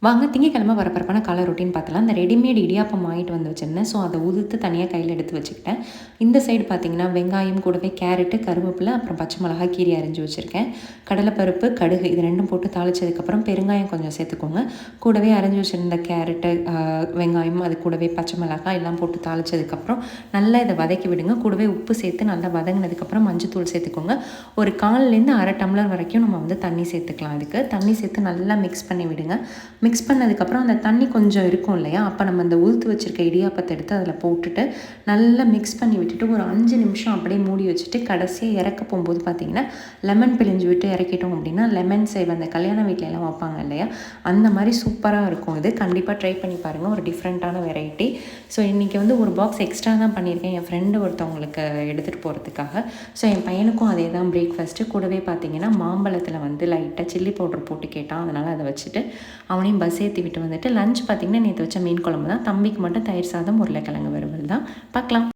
வாங்க திங்கக்கிழமை பரபரப்பான காலை ரொட்டீன் பார்த்தலாம். அந்த ரெடிமேட் இடியாப்பம் வாங்கிட்டு வந்து வச்சிருந்தேன். ஸோ அதை உதுத்து தனியாக கையில் எடுத்து வச்சுக்கிட்டேன். இந்த சைடு பார்த்தீங்கன்னா வெங்காயம் கூடவே கேரட்டு, கருவேப்பிலை, அப்புறம் பச்சை மிளகாய் கீரி அரிஞ்சு வச்சுருக்கேன். கடலைப்பருப்பு, கடுகு இது ரெண்டும் போட்டு தாளிச்சதுக்கப்புறம் பெருங்காயம் கொஞ்சம் சேர்த்துக்கோங்க. கூடவே அரிஞ்சு வச்சுருந்த கேரட்டு, வெங்காயம் அது கூடவே பச்சை மிளகாய் எல்லாம் போட்டு தாளிச்சதுக்கப்புறம் நல்லா இதை வதக்கி விடுங்க. கூடவே உப்பு சேர்த்து நல்லா வதங்கினதுக்கப்புறம் மஞ்சத்தூள் சேர்த்துக்கோங்க. ஒரு 1/4லேருந்து 1/2 டம்ளர் வரைக்கும் நம்ம வந்து தண்ணி சேர்த்துக்கலாம். அதுக்கு தண்ணி சேர்த்து நல்லா மிக்ஸ் பண்ணி விடுங்க. மிக்ஸ் பண்ணதுக்கப்புறம் அந்த தண்ணி கொஞ்சம் இருக்கும் இல்லையா, அப்போ நம்ம அந்த உதுத்து வச்சுருக்க இடியாப்பத்தை எடுத்து அதில் போட்டுட்டு நல்லா மிக்ஸ் பண்ணி விட்டுட்டு ஒரு 5 நிமிஷம் அப்படியே மூடி வச்சுட்டு கடைசியாக இறக்க போகும்போது பார்த்திங்கன்னா லெமன் பிழிஞ்சு விட்டு இறக்கிட்டோம் அப்படின்னா லெமன் சேவ் அந்த கல்யாண வீட்டிலலாம் வைப்பாங்க இல்லையா, அந்த மாதிரி சூப்பராக இருக்கும். இது கண்டிப்பாக ட்ரை பண்ணி பாருங்கள். ஒரு டிஃப்ரெண்ட்டான வெரைட்டி. ஸோ இன்றைக்கி வந்து ஒரு பாக்ஸ் எக்ஸ்ட்ரா தான் பண்ணியிருக்கேன் என் ஃப்ரெண்டு ஒருத்தவங்களுக்கு எடுத்துகிட்டு போகிறதுக்காக. ஸோ என் பையனுக்கும் அதே தான் பிரேக்ஃபாஸ்ட்டு. கூடவே பார்த்திங்கன்னா மாம்பழத்தில் வந்து லைட்டாக சில்லி பவுடர் போட்டு கேட்டான். அதனால் அதை வச்சுட்டு அவனையும் பஸ் ஏற்றி விட்டு வந்துட்டு லஞ்ச் பார்த்திங்கன்னா நேற்று வச்ச மீன் குழம்பு தான். தம்பிக்கு மட்டும் தயிர் சாதம், உருளைக்கிழங்கு வறுவல் தான். பார்க்கலாம்.